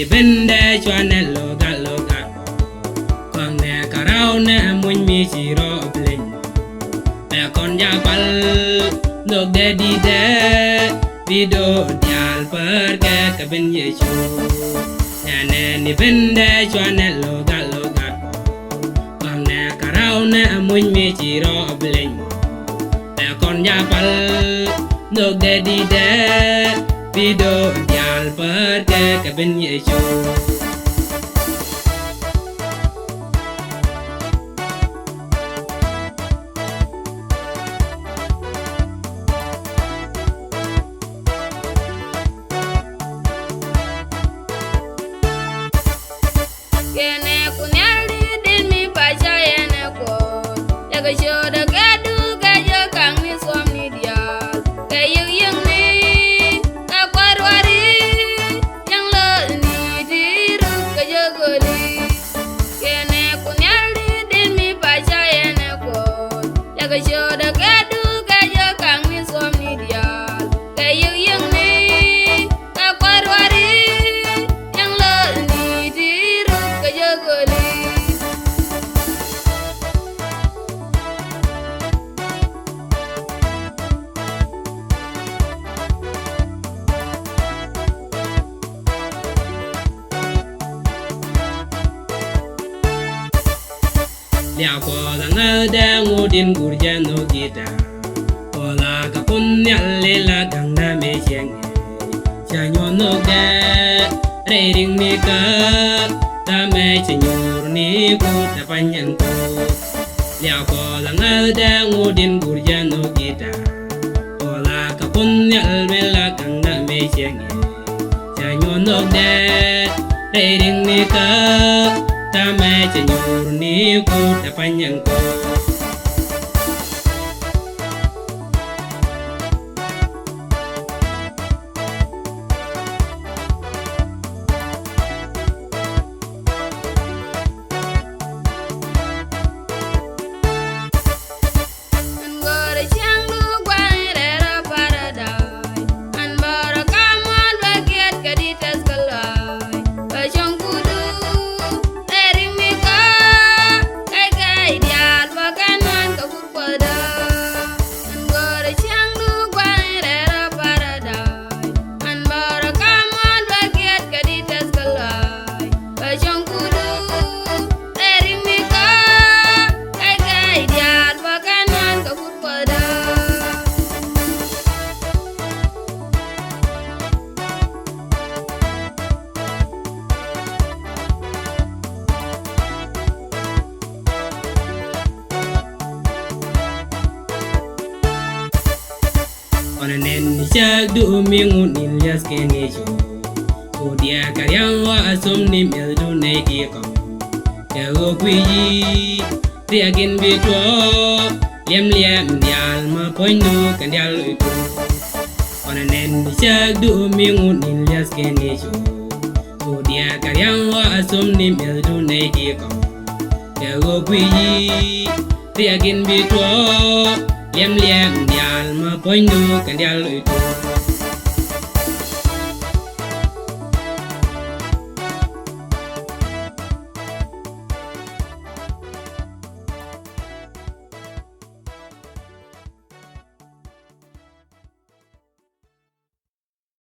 ni bende chwane loga loga con nè cà rau nè muốn mi chỉ ro bling mẹ con ya pal nước đê đi đê đi đô dial per ke ben yechu nè ni bende chwane loga loga con nè cà rau nè muốn mi chỉ ro bling mẹ con ya pal nước đê đi đê đi đô dial per ke ben yechu Lia ko la ngal de ngudin gurja no gita ola ka punya lela ganga me cheng cha nyo no de re ring mi ka ta me chenyor ni ku ta panyan ko lia ko la ngal de ngudin gurja no gita ola ka punya lela ganga me cheng cha nyo no de re ring mi ka ta me chenyor ni ku ta panyan ko Nene chak du mingun ilyas kenejo odia karyang wa asum ni meldu nei dieko ego kwiji tiagin bitwo liem dial ma poinu kan dial itu nene chak du mingun ilyas kenejo odia karyang wa asum ni meldu nei dieko ego kwiji tiagin bitwo liem dial ma poinu kan dial itu